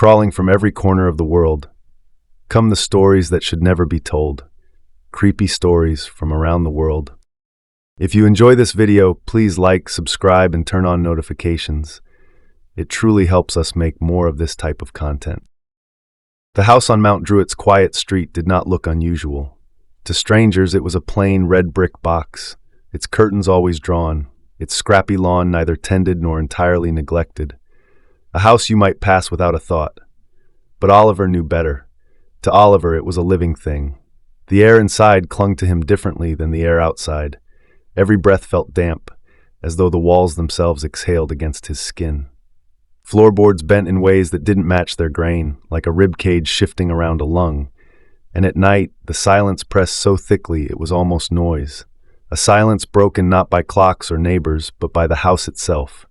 Crawling from every corner of the world come the stories that should never be told. Creepy stories from around the world. If you enjoy this video, please like, subscribe, and turn on notifications. It truly helps us make more of this type of content. The house on Mount Druitt's quiet street did not look unusual. To strangers, it was a plain red brick box, its curtains always drawn, its scrappy lawn neither tended nor entirely neglected. A house you might pass without a thought. But Oliver knew better. To Oliver, it was a living thing. The air inside clung to him differently than the air outside. Every breath felt damp, as though the walls themselves exhaled against his skin. Floorboards bent in ways that didn't match their grain, like a rib cage shifting around a lung. And at night, the silence pressed so thickly it was almost noise. A silence broken not by clocks or neighbors, but by the house itself.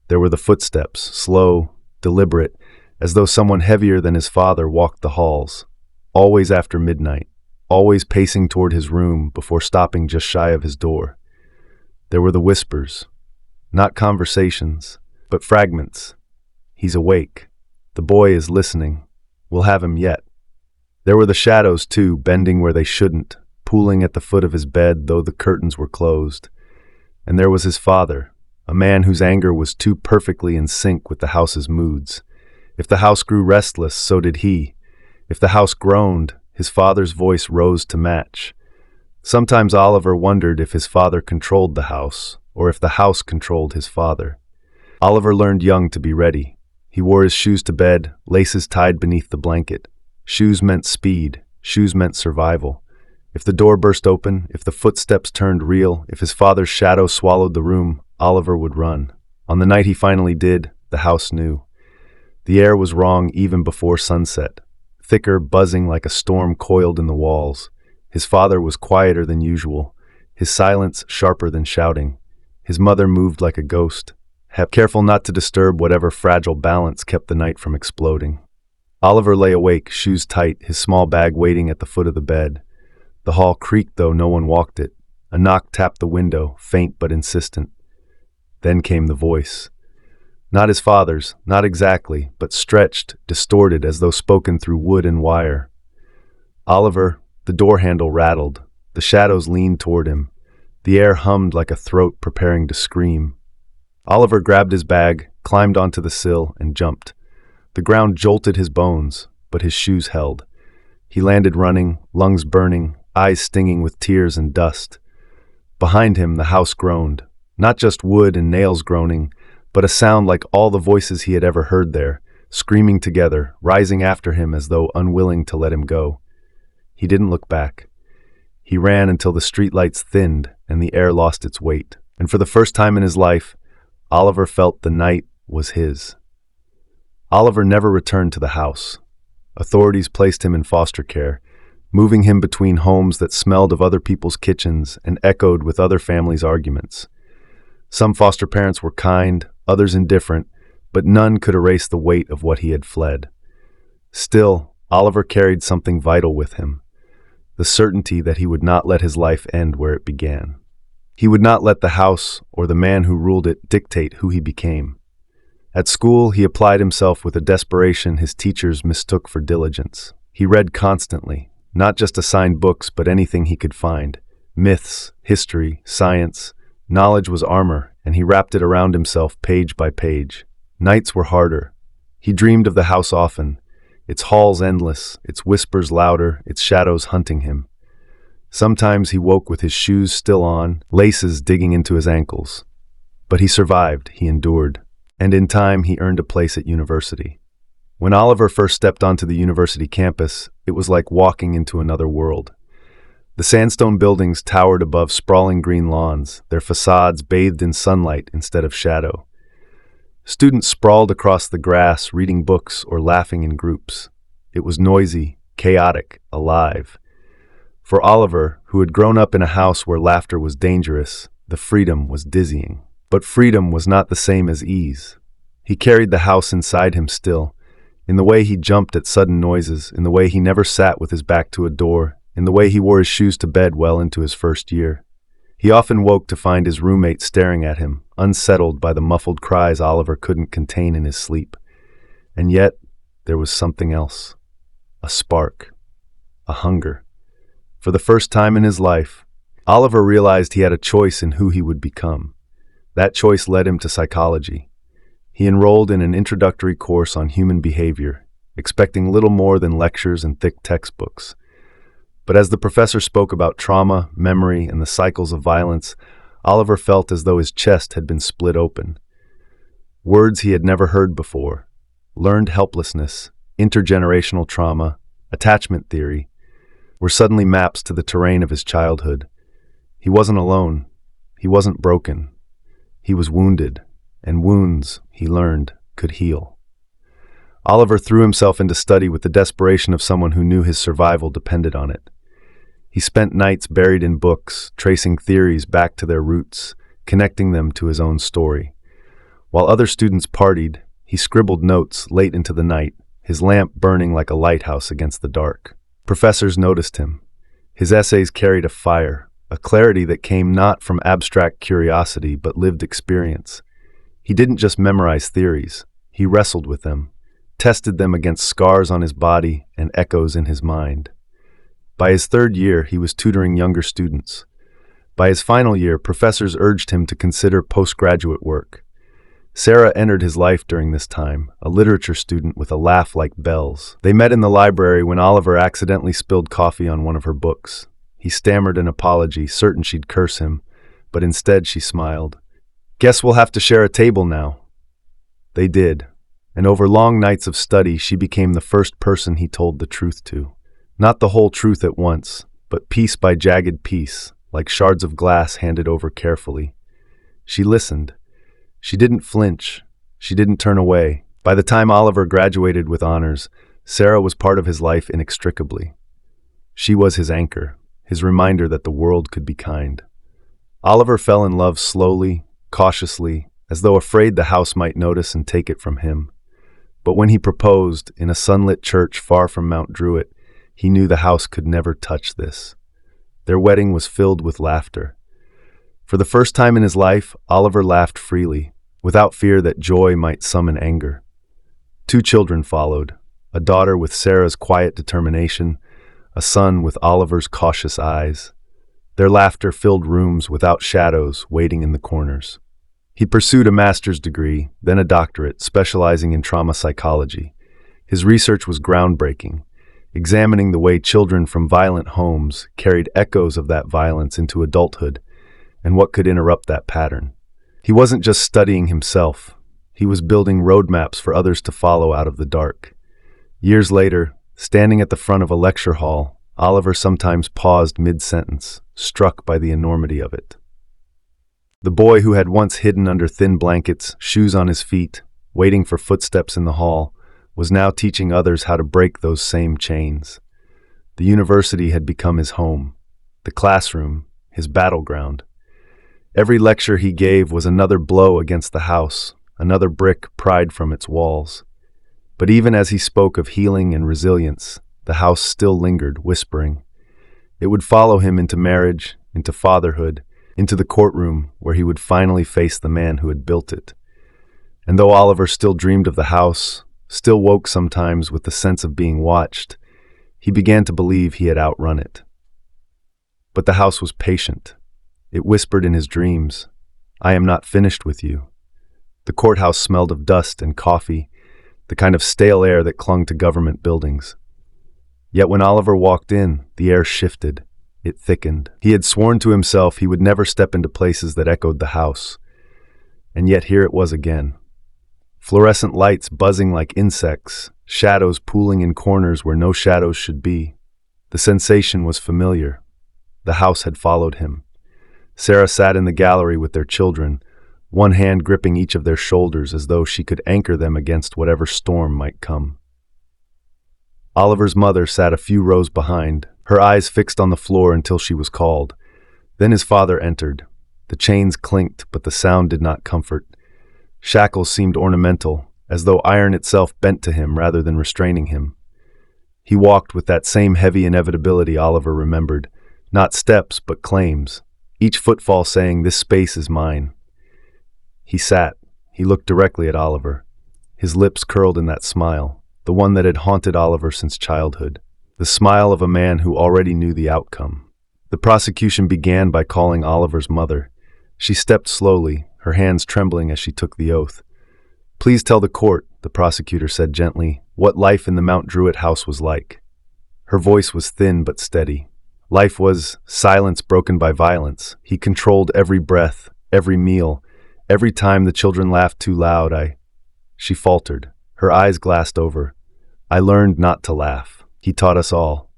There were the footsteps, slow, deliberate, as though someone heavier than his father walked the halls, always after midnight, always pacing toward his room before stopping just shy of his door. There were the whispers, not conversations, but fragments. He's awake. The boy is listening. We'll have him yet. There were the shadows, too, bending where they shouldn't, pooling at the foot of his bed, though the curtains were closed. And there was his father, a man whose anger was too perfectly in sync with the house's moods. If the house grew restless, so did he. If the house groaned, his father's voice rose to match. Sometimes Oliver wondered if his father controlled the house, or if the house controlled his father. Oliver learned young to be ready. He wore his shoes to bed, laces tied beneath the blanket. Shoes meant speed. Shoes meant survival. If the door burst open, if the footsteps turned real, if his father's shadow swallowed the room, Oliver would run. On the night he finally did, the house knew. The air was wrong even before sunset. Thicker, buzzing like a storm coiled in the walls. His father was quieter than usual, his silence sharper than shouting. His mother moved like a ghost, careful not to disturb whatever fragile balance kept the night from exploding. Oliver lay awake, shoes tight, his small bag waiting at the foot of the bed. The hall creaked, though no one walked it. A knock tapped the window, faint but insistent. Then came the voice. Not his father's, not exactly, but stretched, distorted, as though spoken through wood and wire. Oliver, the door handle rattled. The shadows leaned toward him. The air hummed like a throat preparing to scream. Oliver grabbed his bag, climbed onto the sill, and jumped. The ground jolted his bones, but his shoes held. He landed running, lungs burning, eyes stinging with tears and dust. Behind him, the house groaned. Not just wood and nails groaning, but a sound like all the voices he had ever heard there, screaming together, rising after him as though unwilling to let him go. He didn't look back. He ran until the streetlights thinned and the air lost its weight. And for the first time in his life, Oliver felt the night was his. Oliver never returned to the house. Authorities placed him in foster care, moving him between homes that smelled of other people's kitchens and echoed with other families' arguments. Some foster parents were kind, others indifferent, but none could erase the weight of what he had fled. Still, Oliver carried something vital with him, the certainty that he would not let his life end where it began. He would not let the house or the man who ruled it dictate who he became. At school, he applied himself with a desperation his teachers mistook for diligence. He read constantly, not just assigned books, but anything he could find. Myths, history, science. Knowledge was armor, and he wrapped it around himself page by page. Nights were harder. He dreamed of the house often, its halls endless, its whispers louder, its shadows hunting him. Sometimes he woke with his shoes still on, laces digging into his ankles. But he survived, he endured, and in time he earned a place at university. When Oliver first stepped onto the university campus, it was like walking into another world. The sandstone buildings towered above sprawling green lawns, their facades bathed in sunlight instead of shadow. Students sprawled across the grass, reading books or laughing in groups. It was noisy, chaotic, alive. For Oliver, who had grown up in a house where laughter was dangerous, the freedom was dizzying. But freedom was not the same as ease. He carried the house inside him still, in the way he jumped at sudden noises, in the way he never sat with his back to a door, in the way he wore his shoes to bed well into his first year. He often woke to find his roommate staring at him, unsettled by the muffled cries Oliver couldn't contain in his sleep. And yet, there was something else. A spark. A hunger. For the first time in his life, Oliver realized he had a choice in who he would become. That choice led him to psychology. He enrolled in an introductory course on human behavior, expecting little more than lectures and thick textbooks. But as the professor spoke about trauma, memory, and the cycles of violence, Oliver felt as though his chest had been split open. Words he had never heard before: learned helplessness, intergenerational trauma, attachment theory, were suddenly maps to the terrain of his childhood. He wasn't alone. He wasn't broken. He was wounded, and wounds, he learned, could heal. Oliver threw himself into study with the desperation of someone who knew his survival depended on it. He spent nights buried in books, tracing theories back to their roots, connecting them to his own story. While other students partied, he scribbled notes late into the night, his lamp burning like a lighthouse against the dark. Professors noticed him. His essays carried a fire, a clarity that came not from abstract curiosity but lived experience. He didn't just memorize theories, he wrestled with them, tested them against scars on his body and echoes in his mind. By his third year, he was tutoring younger students. By his final year, professors urged him to consider postgraduate work. Sarah entered his life during this time, a literature student with a laugh like bells. They met in the library when Oliver accidentally spilled coffee on one of her books. He stammered an apology, certain she'd curse him, but instead she smiled. "Guess we'll have to share a table now." They did, and over long nights of study she became the first person he told the truth to. Not the whole truth at once, but piece by jagged piece, like shards of glass handed over carefully. She listened. She didn't flinch. She didn't turn away. By the time Oliver graduated with honors, Sarah was part of his life inextricably. She was his anchor, his reminder that the world could be kind. Oliver fell in love slowly, cautiously, as though afraid the house might notice and take it from him. But when he proposed, in a sunlit church far from Mount Druitt, he knew the house could never touch this. Their wedding was filled with laughter. For the first time in his life, Oliver laughed freely, without fear that joy might summon anger. 2 children followed, a daughter with Sarah's quiet determination, a son with Oliver's cautious eyes. Their laughter filled rooms without shadows waiting in the corners. He pursued a master's degree, then a doctorate, specializing in trauma psychology. His research was groundbreaking, examining the way children from violent homes carried echoes of that violence into adulthood, and what could interrupt that pattern. He wasn't just studying himself, he was building roadmaps for others to follow out of the dark. Years later, standing at the front of a lecture hall, Oliver sometimes paused mid-sentence, struck by the enormity of it. The boy who had once hidden under thin blankets, shoes on his feet, waiting for footsteps in the hall, was now teaching others how to break those same chains. The university had become his home, the classroom, his battleground. Every lecture he gave was another blow against the house, another brick pried from its walls. But even as he spoke of healing and resilience, the house still lingered, whispering. It would follow him into marriage, into fatherhood, into the courtroom where he would finally face the man who had built it. And though Oliver still dreamed of the house, still woke sometimes with the sense of being watched, he began to believe he had outrun it. But the house was patient. It whispered in his dreams, "I am not finished with you." The courthouse smelled of dust and coffee, the kind of stale air that clung to government buildings. Yet when Oliver walked in, the air shifted. It thickened. He had sworn to himself he would never step into places that echoed the house. And yet here it was again. Fluorescent lights buzzing like insects, shadows pooling in corners where no shadows should be. The sensation was familiar. The house had followed him. Sarah sat in the gallery with their children, one hand gripping each of their shoulders as though she could anchor them against whatever storm might come. Oliver's mother sat a few rows behind, her eyes fixed on the floor until she was called. Then his father entered. The chains clinked, but the sound did not comfort. Shackles seemed ornamental, as though iron itself bent to him rather than restraining him. He walked with that same heavy inevitability Oliver remembered, not steps but claims, each footfall saying, "This space is mine." He sat. He looked directly at Oliver. His lips curled in that smile, the one that had haunted Oliver since childhood, the smile of a man who already knew the outcome. The prosecution began by calling Oliver's mother. She stepped slowly, her hands trembling as she took the oath. "Please tell the court," the prosecutor said gently, "what life in the Mount Druitt house was like." Her voice was thin but steady. Life was silence broken by violence. He controlled every breath, every meal, every time the children laughed too loud. She faltered. Her eyes glassed over. "I learned not to laugh. He taught us all."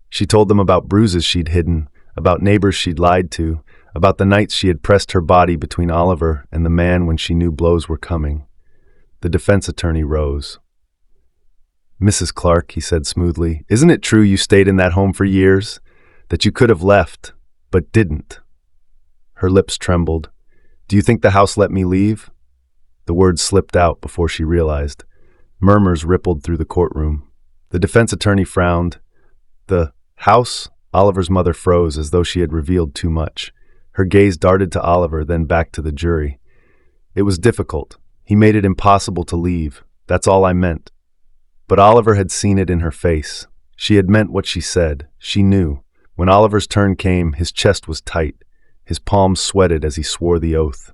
She told them about bruises she'd hidden, about neighbors she'd lied to, about the nights she had pressed her body between Oliver and the man when she knew blows were coming. The defense attorney rose. "Mrs. Clark," he said smoothly, "isn't it true you stayed in that home for years? That you could have left, but didn't?" Her lips trembled. "Do you think the house let me leave?" The words slipped out before she realized. Murmurs rippled through the courtroom. The defense attorney frowned. "The house?" Oliver's mother froze as though she had revealed too much. Her gaze darted to Oliver, then back to the jury. "It was difficult. He made it impossible to leave. That's all I meant." But Oliver had seen it in her face. She had meant what she said. She knew. When Oliver's turn came, his chest was tight. His palms sweated as he swore the oath.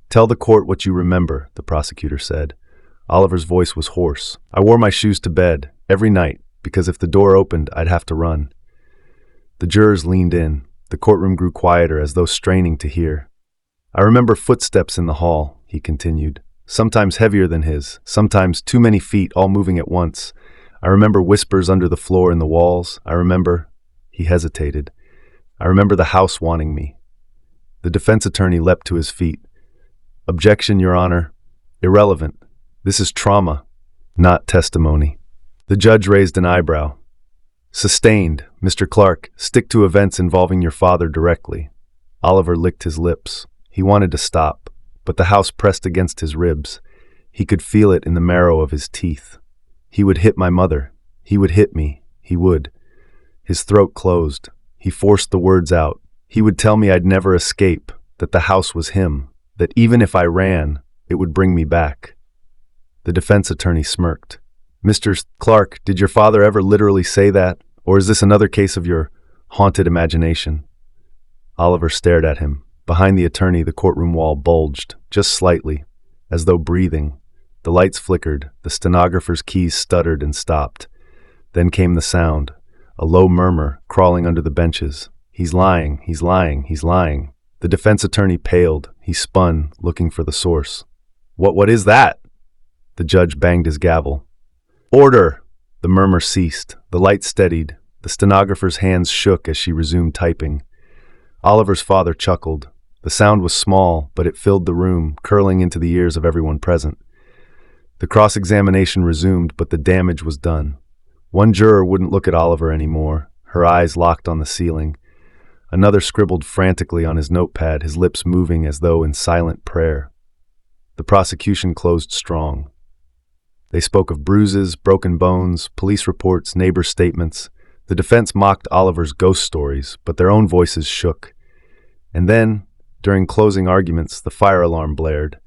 "Tell the court what you remember," the prosecutor said. Oliver's voice was hoarse. "I wore my shoes to bed, every night, because if the door opened, I'd have to run." The jurors leaned in. The courtroom grew quieter as though straining to hear. "I remember footsteps in the hall," he continued. "Sometimes heavier than his, sometimes too many feet all moving at once. I remember whispers under the floor and the walls. I remember—" He hesitated. "I remember the house wanting me." The defense attorney leapt to his feet. "Objection, Your Honor. Irrelevant. This is trauma, not testimony." The judge raised an eyebrow. "Sustained. Mr. Clark, stick to events involving your father directly." Oliver licked his lips. He wanted to stop, but the house pressed against his ribs. He could feel it in the marrow of his teeth. "He would hit my mother. He would hit me. He would." His throat closed. He forced the words out. "He would tell me I'd never escape, that the house was him, that even if I ran, it would bring me back." The defense attorney smirked. "Mr. Clark, did your father ever literally say that, or is this another case of your haunted imagination?" Oliver stared at him. Behind the attorney, the courtroom wall bulged, just slightly, as though breathing. The lights flickered, the stenographer's keys stuttered and stopped. Then came the sound, a low murmur crawling under the benches. "He's lying, he's lying, he's lying." The defense attorney paled. He spun, looking for the source. What is that?" The judge banged his gavel. "Order!" The murmur ceased. The light steadied. The stenographer's hands shook as she resumed typing. Oliver's father chuckled. The sound was small, but it filled the room, curling into the ears of everyone present. The cross-examination resumed, but the damage was done. One juror wouldn't look at Oliver anymore, her eyes locked on the ceiling. Another scribbled frantically on his notepad, his lips moving as though in silent prayer. The prosecution closed strong. They spoke of bruises, broken bones, police reports, neighbor statements. The defense mocked Oliver's ghost stories, but their own voices shook. And then, during closing arguments, the fire alarm blared.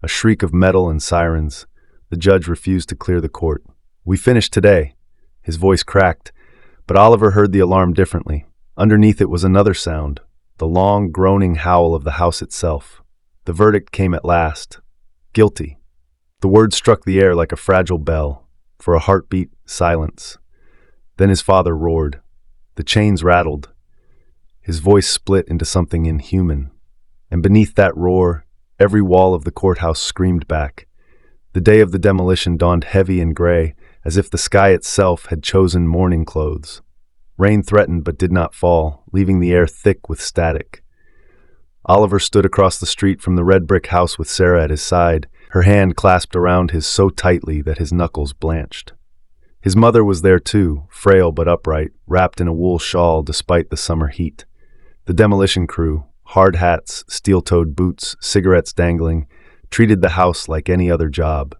A shriek of metal and sirens. The judge refused to clear the court. "We finished today." His voice cracked, but Oliver heard the alarm differently. Underneath it was another sound, the long, groaning howl of the house itself. The verdict came at last. Guilty. The word struck the air like a fragile bell. For a heartbeat, silence. Then his father roared. The chains rattled. His voice split into something inhuman. And beneath that roar, every wall of the courthouse screamed back. The day of the demolition dawned heavy and gray, as if the sky itself had chosen mourning clothes. Rain threatened but did not fall, leaving the air thick with static. Oliver stood across the street from the red brick house with Sarah at his side, her hand clasped around his so tightly that his knuckles blanched. His mother was there too, frail but upright, wrapped in a wool shawl despite the summer heat. The demolition crew, hard hats, steel-toed boots, cigarettes dangling, treated the house like any other job.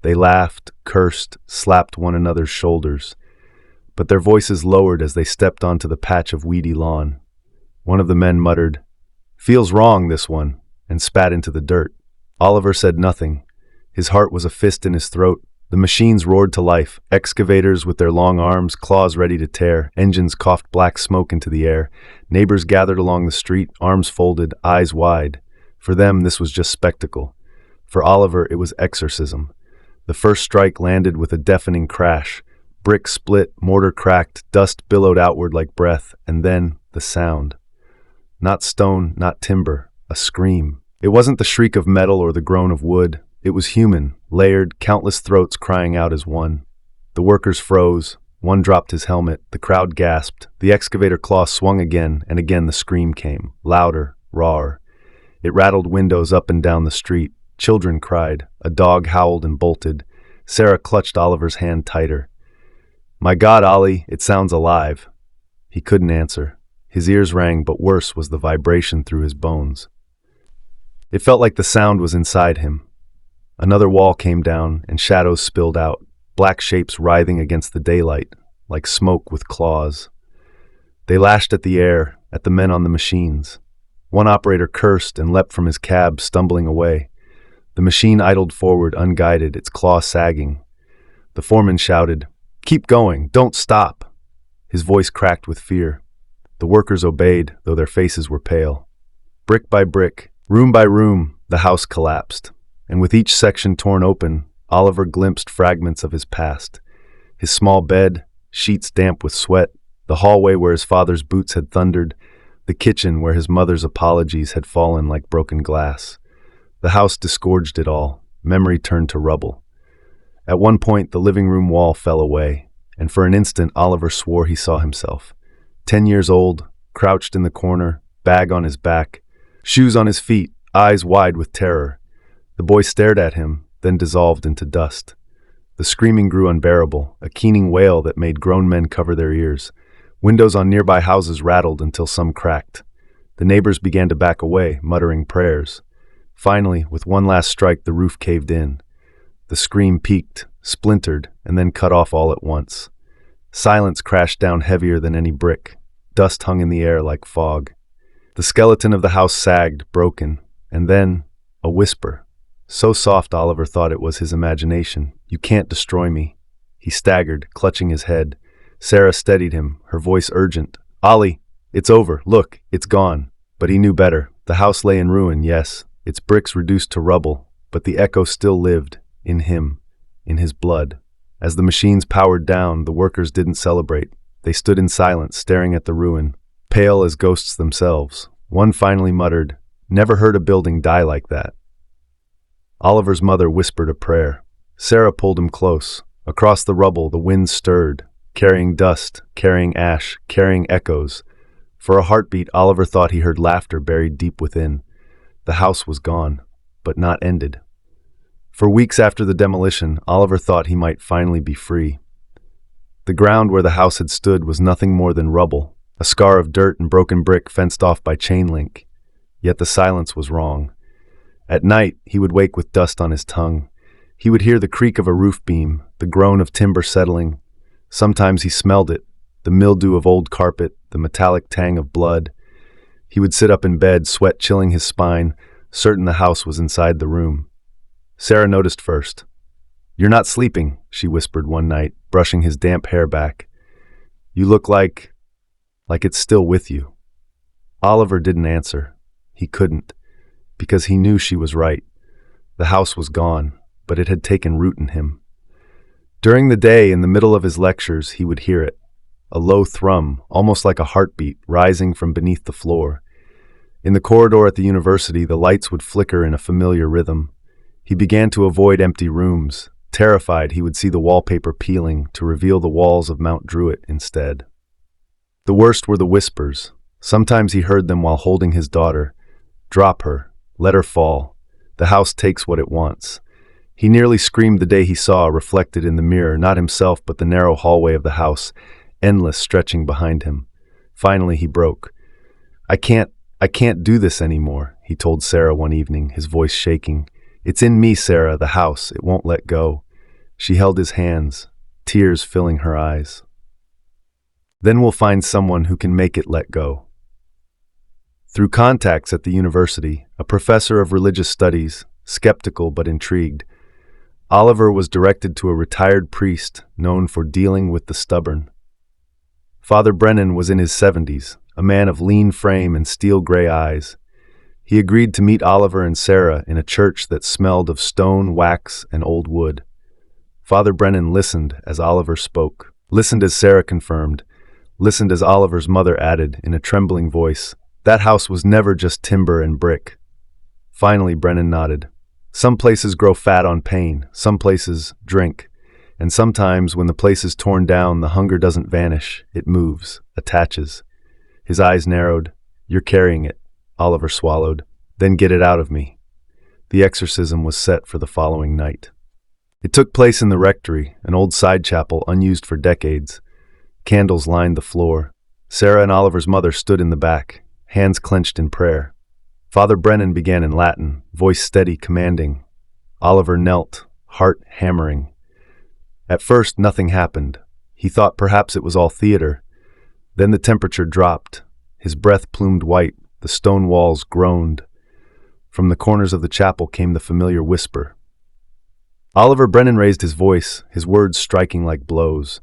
They laughed, cursed, slapped one another's shoulders. But their voices lowered as they stepped onto the patch of weedy lawn. One of the men muttered, "Feels wrong, this one," and spat into the dirt. Oliver said nothing. His heart was a fist in his throat, The machines roared to life, excavators with their long arms, claws ready to tear, engines coughed black smoke into the air. Neighbors gathered along the street, arms folded, eyes wide. For them, this was just spectacle. For Oliver, it was exorcism. The first strike landed with a deafening crash. Brick split, mortar cracked, dust billowed outward like breath, and then the sound. Not stone, not timber, a scream. It wasn't the shriek of metal or the groan of wood. It was human, layered, countless throats crying out as one. The workers froze. One dropped his helmet. The crowd gasped. The excavator claw swung again, and again the scream came, louder, rawer. It rattled windows up and down the street. Children cried. A dog howled and bolted. Sarah clutched Oliver's hand tighter. "My God, Ollie, it sounds alive." He couldn't answer. His ears rang, but worse was the vibration through his bones. It felt like the sound was inside him. Another wall came down, and shadows spilled out, black shapes writhing against the daylight, like smoke with claws. They lashed at the air, at the men on the machines. One operator cursed and leapt from his cab, stumbling away. The machine idled forward, unguided, its claw sagging. The foreman shouted, "Keep going, don't stop!" His voice cracked with fear. The workers obeyed, though their faces were pale. Brick by brick, room by room, the house collapsed. And with each section torn open, Oliver glimpsed fragments of his past. His small bed, sheets damp with sweat, the hallway where his father's boots had thundered, the kitchen where his mother's apologies had fallen like broken glass. The house disgorged it all. Memory turned to rubble. At one point, the living room wall fell away, and for an instant, Oliver swore he saw himself. 10 years old, crouched in the corner, bag on his back, shoes on his feet, eyes wide with terror. The boy stared at him, then dissolved into dust. The screaming grew unbearable, a keening wail that made grown men cover their ears. Windows on nearby houses rattled until some cracked. The neighbors began to back away, muttering prayers. Finally, with one last strike, the roof caved in. The scream peaked, splintered, and then cut off all at once. Silence crashed down heavier than any brick. Dust hung in the air like fog. The skeleton of the house sagged, broken, and then a whisper. So soft Oliver thought it was his imagination. "You can't destroy me." He staggered, clutching his head. Sarah steadied him, her voice urgent. "Ollie, it's over. Look, it's gone." But he knew better. The house lay in ruin, yes, its bricks reduced to rubble, but the echo still lived, in him, in his blood. As the machines powered down, the workers didn't celebrate. They stood in silence, staring at the ruin, pale as ghosts themselves. One finally muttered, "Never heard a building die like that." Oliver's mother whispered a prayer. Sarah pulled him close. Across the rubble, the wind stirred, carrying dust, carrying ash, carrying echoes. For a heartbeat, Oliver thought he heard laughter buried deep within. The house was gone, but not ended. For weeks after the demolition, Oliver thought he might finally be free. The ground where the house had stood was nothing more than rubble, a scar of dirt and broken brick fenced off by chain link. Yet the silence was wrong. At night, he would wake with dust on his tongue. He would hear the creak of a roof beam, the groan of timber settling. Sometimes he smelled it, the mildew of old carpet, the metallic tang of blood. He would sit up in bed, sweat chilling his spine, certain the house was inside the room. Sarah noticed first. "You're not sleeping," she whispered one night, brushing his damp hair back. "You look like it's still with you." Oliver didn't answer. He couldn't, because he knew she was right. The house was gone, but it had taken root in him. During the day, in the middle of his lectures, he would hear it. A low thrum, almost like a heartbeat, rising from beneath the floor. In the corridor at the university, the lights would flicker in a familiar rhythm. He began to avoid empty rooms. Terrified, he would see the wallpaper peeling to reveal the walls of Mount Druitt instead. The worst were the whispers. Sometimes he heard them while holding his daughter. "Drop her. Let her fall. The house takes what it wants." He nearly screamed the day he saw, reflected in the mirror, not himself but the narrow hallway of the house, endless, stretching behind him. Finally he broke. I can't do this anymore," he told Sarah one evening, his voice shaking. "It's in me, Sarah, the house. It won't let go." She held his hands, tears filling her eyes. "Then we'll find someone who can make it let go." Through contacts at the university, a professor of religious studies, skeptical but intrigued, Oliver was directed to a retired priest known for dealing with the stubborn. Father Brennan was in his 70s, a man of lean frame and steel-gray eyes. He agreed to meet Oliver and Sarah in a church that smelled of stone, wax, and old wood. Father Brennan listened as Oliver spoke, listened as Sarah confirmed, listened as Oliver's mother added in a trembling voice, "That house was never just timber and brick." Finally, Brennan nodded. "Some places grow fat on pain, some places drink, and sometimes when the place is torn down, the hunger doesn't vanish, it moves, attaches." His eyes narrowed. "You're carrying it," Oliver swallowed. "Then get it out of me." The exorcism was set for the following night. It took place in the rectory, an old side chapel unused for decades. Candles lined the floor. Sarah and Oliver's mother stood in the back, hands clenched in prayer. Father Brennan began in Latin, voice steady, commanding. Oliver knelt, heart hammering. At first, nothing happened. He thought perhaps it was all theater. Then the temperature dropped. His breath plumed white. The stone walls groaned. From the corners of the chapel came the familiar whisper. Oliver Brennan raised his voice, his words striking like blows.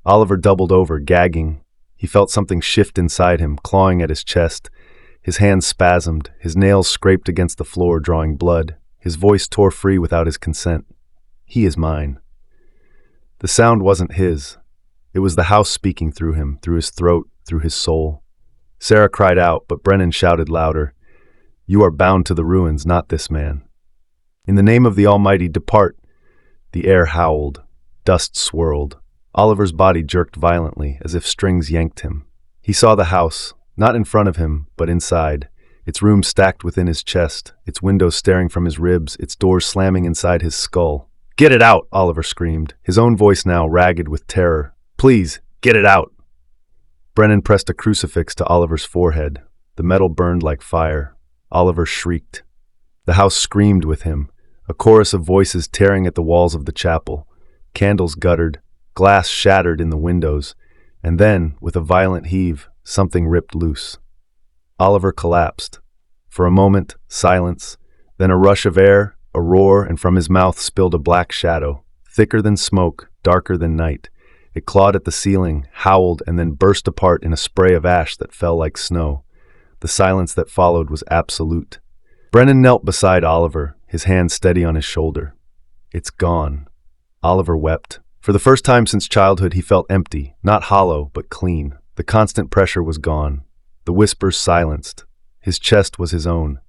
Oliver doubled over, gagging. He felt something shift inside him, clawing at his chest. His hands spasmed, his nails scraped against the floor, drawing blood. His voice tore free without his consent. "He is mine." The sound wasn't his. It was the house speaking through him, through his throat, through his soul. Sarah cried out, but Brennan shouted louder, "You are bound to the ruins, not this man. In the name of the Almighty, depart." The air howled. Dust swirled. Oliver's body jerked violently, as if strings yanked him. He saw the house, not in front of him, but inside, its room stacked within his chest, its windows staring from his ribs, its doors slamming inside his skull. "Get it out!" Oliver screamed, his own voice now ragged with terror. "Please, get it out!" Brennan pressed a crucifix to Oliver's forehead. The metal burned like fire. Oliver shrieked. The house screamed with him, a chorus of voices tearing at the walls of the chapel. Candles guttered, glass shattered in the windows, and then, with a violent heave, something ripped loose. Oliver collapsed. For a moment, silence, then a rush of air, a roar, and from his mouth spilled a black shadow, thicker than smoke, darker than night. It clawed at the ceiling, howled, and then burst apart in a spray of ash that fell like snow. The silence that followed was absolute. Brennan knelt beside Oliver, his hand steady on his shoulder. "It's gone." Oliver wept. For the first time since childhood, he felt empty, not hollow, but clean. The constant pressure was gone. The whispers silenced. His chest was his own.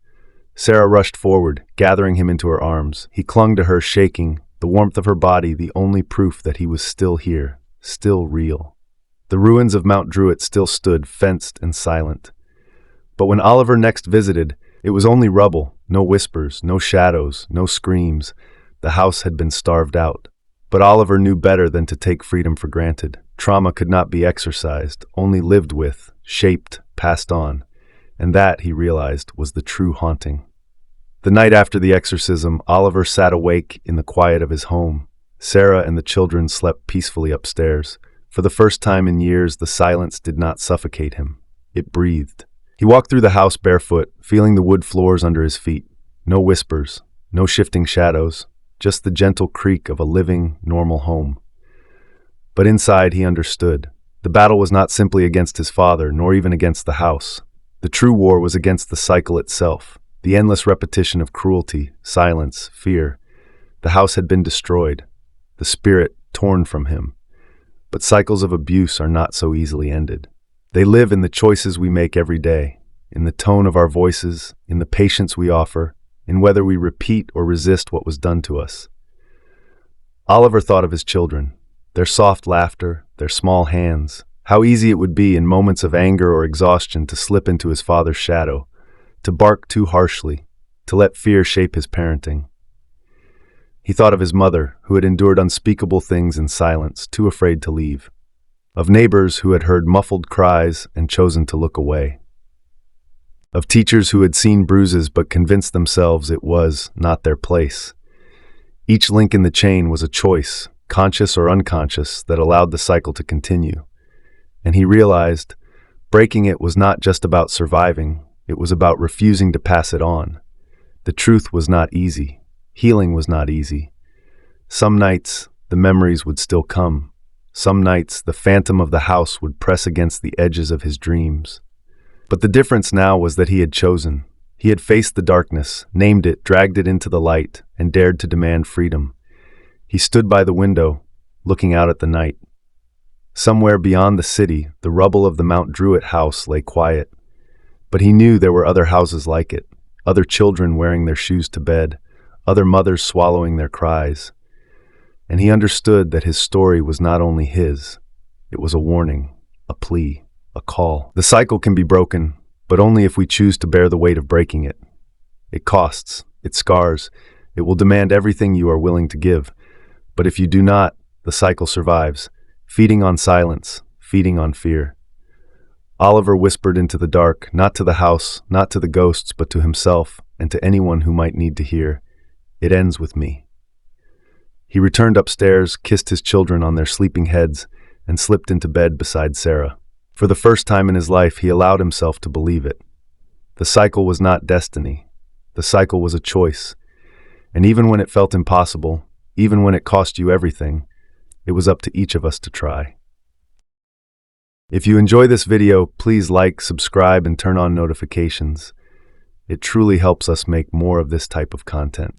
Sarah rushed forward, gathering him into her arms. He clung to her, shaking, the warmth of her body the only proof that he was still here, still real. The ruins of Mount Druitt still stood, fenced and silent. But when Oliver next visited, it was only rubble, no whispers, no shadows, no screams. The house had been starved out. But Oliver knew better than to take freedom for granted. Trauma could not be exorcised, only lived with, shaped, passed on. And that, he realized, was the true haunting. The night after the exorcism, Oliver sat awake in the quiet of his home. Sarah and the children slept peacefully upstairs. For the first time in years, the silence did not suffocate him. It breathed. He walked through the house barefoot, feeling the wood floors under his feet. No whispers, no shifting shadows, just the gentle creak of a living, normal home. But inside he understood. The battle was not simply against his father, nor even against the house. The true war was against the cycle itself, the endless repetition of cruelty, silence, fear. The house had been destroyed, the spirit torn from him. But cycles of abuse are not so easily ended. They live in the choices we make every day, in the tone of our voices, in the patience we offer, in whether we repeat or resist what was done to us. Oliver thought of his children, their soft laughter, their small hands, how easy it would be in moments of anger or exhaustion to slip into his father's shadow, to bark too harshly, to let fear shape his parenting. He thought of his mother, who had endured unspeakable things in silence, too afraid to leave, of neighbors who had heard muffled cries and chosen to look away, of teachers who had seen bruises but convinced themselves it was not their place. Each link in the chain was a choice, conscious or unconscious, that allowed the cycle to continue. And he realized breaking it was not just about surviving, it was about refusing to pass it on. The truth was not easy. Healing was not easy. Some nights, the memories would still come. Some nights, the phantom of the house would press against the edges of his dreams. But the difference now was that he had chosen. He had faced the darkness, named it, dragged it into the light, and dared to demand freedom. He stood by the window, looking out at the night. Somewhere beyond the city, the rubble of the Mount Druitt house lay quiet. But he knew there were other houses like it, other children wearing their shoes to bed, other mothers swallowing their cries. And he understood that his story was not only his, it was a warning, a plea, a call. The cycle can be broken, but only if we choose to bear the weight of breaking it. It costs, it scars, it will demand everything you are willing to give. But if you do not, the cycle survives, feeding on silence, feeding on fear. Oliver whispered into the dark, not to the house, not to the ghosts, but to himself and to anyone who might need to hear, "It ends with me." He returned upstairs, kissed his children on their sleeping heads, and slipped into bed beside Sarah. For the first time in his life, he allowed himself to believe it. The cycle was not destiny. The cycle was a choice. And even when it felt impossible, even when it cost you everything, it was up to each of us to try. If you enjoy this video, please like, subscribe, and turn on notifications. It truly helps us make more of this type of content.